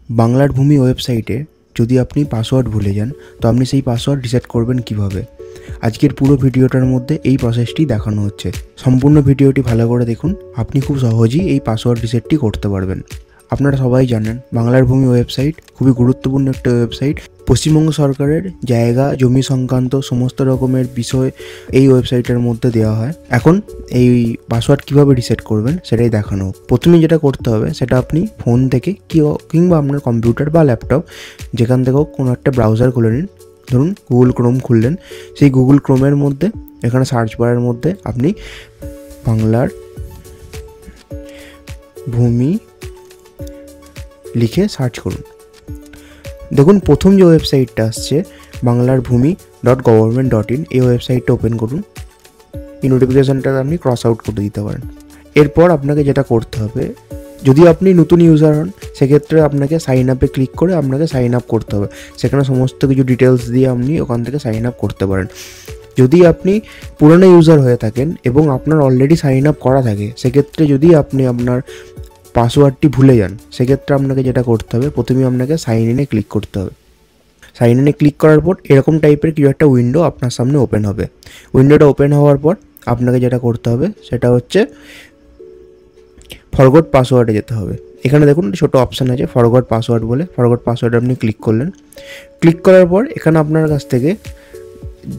বাংলার ভূমি ওয়েবসাইটে যদি আপনি পাসওয়ার্ড ভুলে যান তো আপনি সেই পাসওয়ার্ড রিসেট করবেন কিভাবে। আজকের পুরো ভিডিওটার মধ্যে এই প্রসেসটি দেখানো হচ্ছে। সম্পূর্ণ ভিডিওটি ভালো করে দেখুন, আপনি খুব সহজেই এই পাসওয়ার্ড রিসেটটি করতে পারবেন। আপনারা সবাই জানেন বাংলার ভূমি ওয়েবসাইট খুবই গুরুত্বপূর্ণ একটা ওয়েবসাইট। পশ্চিমবঙ্গ সরকারের জায়গা জমি সংক্রান্ত সমস্ত রকমের বিষয় এই ওয়েবসাইটের মধ্যে দেওয়া হয়। এখন এই পাসওয়ার্ড কিভাবে রিসেট করবেন সেটাই দেখানো। প্রথমে যেটা করতে হবে সেটা আপনি ফোন থেকে কিংবা আপনার কম্পিউটার বা ল্যাপটপ যেখান থেকেও কোনো একটা ব্রাউজার খুলে নিন। ধরুন গুগল ক্রোম খুললেন, সেই গুগল ক্রোমের মধ্যে এখানে সার্চ বারের মধ্যে আপনি বাংলার ভূমি লিখে সার্চ করুন। দেখুন প্রথম যে ওয়েবসাইটটা আসছে banglarbhumi.government.in, এই ওয়েবসাইটটা ওপেন করুন। এই নোটিফিকেশানটা আপনি ক্রস আউট করে দিতে পারেন। এরপর আপনাকে যেটা করতে হবে, যদি আপনি নতুন ইউজার হন সেক্ষেত্রে আপনাকে সাইন আপে ক্লিক করে আপনাকে সাইন আপ করতে হবে। সেখানে সমস্ত কিছু ডিটেলস দিয়ে আপনি ওখান থেকে সাইন আপ করতে পারেন। যদি আপনি পুরনো ইউজার হয়ে থাকেন এবং আপনার অলরেডি সাইন আপ করা থাকে, সেক্ষেত্রে যদি আপনি আপনার পাসওয়ার্ডটি ভুলে যান সেক্ষেত্রে আপনাকে যেটা করতে হবে, প্রথমে আপনাকে সাইন ইনে ক্লিক করতে হবে। সাইন ইনে ক্লিক করার পর এরকম টাইপের কিছু একটা উইন্ডো আপনার সামনে ওপেন হবে। উইন্ডোটা ওপেন হওয়ার পর আপনাকে যেটা করতে হবে সেটা হচ্ছে ফরগট পাসওয়ার্ডে যেতে হবে। এখানে দেখুন ছোটো অপশান আছে ফরগট পাসওয়ার্ড বলে, ফরগট পাসওয়ার্ডে আপনি ক্লিক করলেন। ক্লিক করার পর এখানে আপনার কাছ থেকে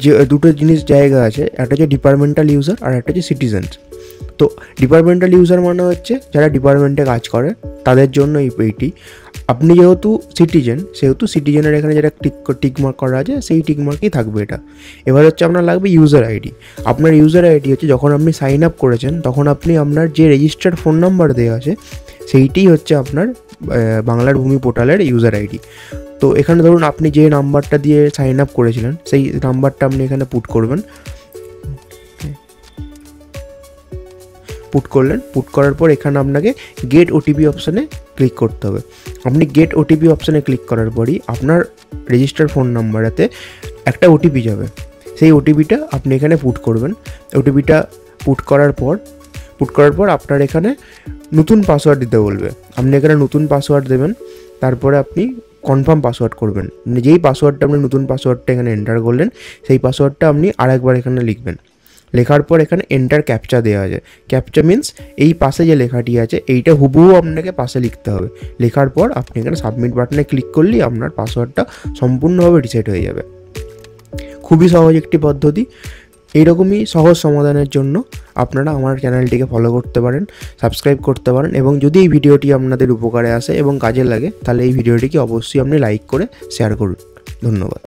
যে দুটো জায়গা আছে, একটা হচ্ছে ডিপার্টমেন্টাল ইউজার আর একটা হচ্ছে সিটিজেন্স। তো ডিপার্টমেন্টাল ইউজার মানে হচ্ছে যারা ডিপার্টমেন্টে কাজ করে তাদের জন্য এইটি। আপনি যেহেতু সিটিজেন সেহেতু সিটিজেনের এখানে যেটা টিকমার্ক করা আছে সেই টিকমার্কই থাকবে এটা। এবার হচ্ছে আপনার লাগবে ইউজার আইডি। আপনার ইউজার আইডি হচ্ছে যখন আপনি সাইন আপ করেছেন তখন আপনি আপনার যে রেজিস্টার্ড ফোন নাম্বার দেওয়া আছে সেইটি হচ্ছে আপনার বাংলার ভূমি পোর্টালের ইউজার আইডি। তো এখানে ধরুন আপনি যে নাম্বারটা দিয়ে সাইন আপ করেছিলেন সেই নাম্বারটা আপনি এখানে পুট করবেন। পুট করলেন, পুট করার পর এখানে আপনাকে গেট ওটিপি অপশানে ক্লিক করতে হবে। আপনি গেট ওটিপি অপশানে ক্লিক করার পরই আপনার রেজিস্টার ফোন নাম্বারেতে একটা ওটিপি যাবে। সেই ওটিপিটা আপনি এখানে পুট করবেন। ওটিপিটা পুট করার পর আপনার এখানে নতুন পাসওয়ার্ড দিতে বলবে। আপনি এখানে নতুন পাসওয়ার্ড দেবেন, তারপরে আপনি কনফার্ম পাসওয়ার্ড করবেন। মানে যেই পাসওয়ার্ডটা আপনি নতুন পাসওয়ার্ডটা এখানে এন্টার করলেন সেই পাসওয়ার্ডটা আপনি আরেকবার এখানে লিখবেন। লেখার পর এখানে এন্টার ক্যাপচা দেওয়া আছে। ক্যাপচা মিন্স এই পাশে যে লেখাটি আছে এইটা হুবহু আপনাকে পাশে লিখতে হবে। লেখার পর আপনি এখানে সাবমিট বাটনে ক্লিক করলেই আপনার পাসওয়ার্ডটা সম্পূর্ণভাবে রিসেট হয়ে যাবে। খুবই সহজ একটি পদ্ধতি। এইরকমই সহজ সমাধানের জন্য আপনারা আমার চ্যানেলটিকে ফলো করতে পারেন, সাবস্ক্রাইব করতে পারেন, এবং যদি এই ভিডিওটি আপনাদের উপকারে আসে এবং কাজে লাগে তাহলে এই ভিডিওটিকে অবশ্যই আপনি লাইক করে শেয়ার করুন। ধন্যবাদ।